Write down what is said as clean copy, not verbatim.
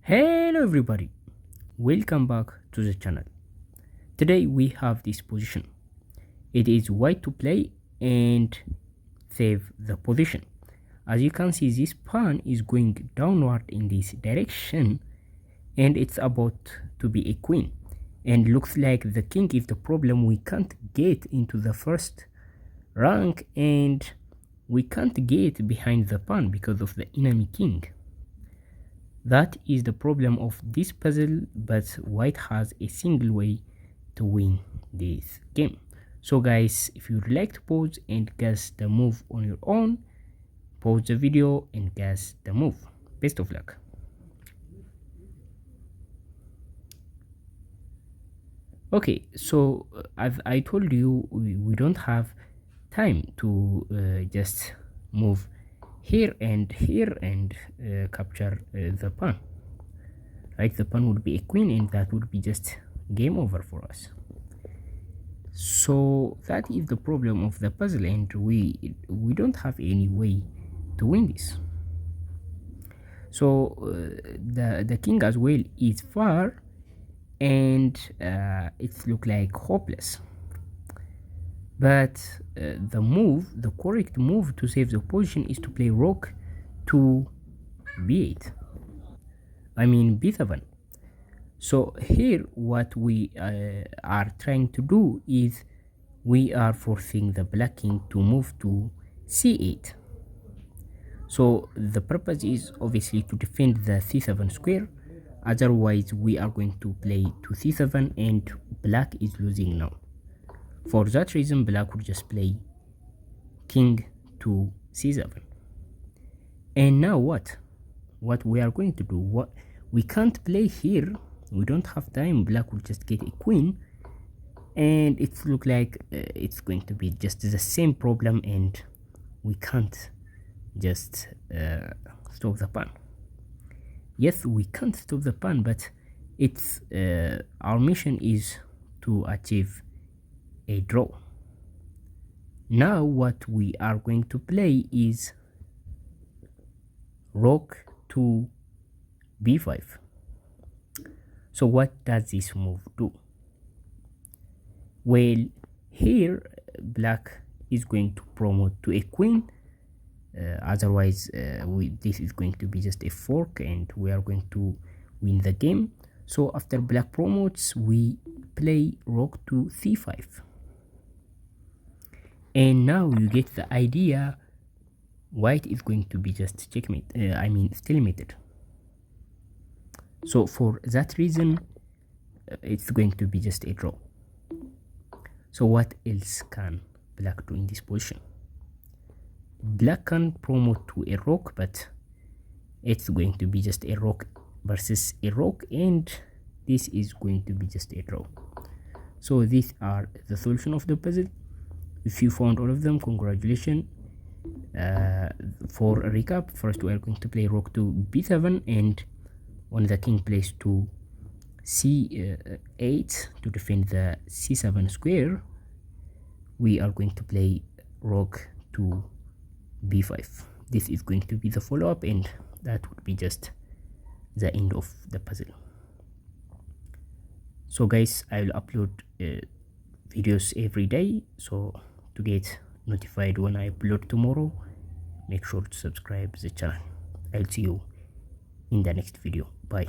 Hello everybody, welcome back to the channel. Today we have this position. It is white to play and save the position. As you can see, this pawn is going downward in this direction and it's about to be a queen, and looks like the king is the problem. We can't get into the first rank and we can't get behind the pawn because of the enemy king. That is the problem of this puzzle, but white has a single way to win this game. So guys, if you'd like to pause and guess the move on your own, pause the video and guess the move. Best of luck. Okay, so as I told you, we don't have time to just move here and capture the pawn. Right, the pawn would be a queen and that would be just game over for us. So that is the problem of the puzzle, and we don't have any way to win this. So the king as well is far, and it looks like hopeless. But the correct move to save the position is to play rook to b8. I mean b7. So here what we are trying to do is we are forcing the black king to move to c8. So the purpose is obviously to defend the c7 square. Otherwise we are going to play to c7 and black is losing now. For that reason, black would just play king to c7. And now what we are going to do? What we can't play here, we don't have time. Black will just get a queen, and it looks like it's going to be just the same problem, and we can't just stop the pawn. Yes, we can't stop the pawn, but it's our mission is to achieve a draw. Now what we are going to play is rook to b5. So what does this move do? Well, here black is going to promote to a queen. Otherwise this is going to be just a fork and we are going to win the game. So after black promotes, we play rook to c5. And now you get the idea. White is going to be just checkmate, stalemated. So for that reason, it's going to be just a draw. So what else can black do in this position? Black can promote to a rook, but it's going to be just a rook versus a rook, and this is going to be just a draw. So these are the solution of the puzzle. If you found all of them, congratulations. For a recap, first we are going to play rook to b7, and when the king plays to c8 to defend the c7 square, we are going to play rook to b5. This is going to be the follow-up, and that would be just the end of the puzzle. So guys, I will upload videos every day, so to get notified when I upload tomorrow, make sure to subscribe the channel. I'll see you in the next video. Bye.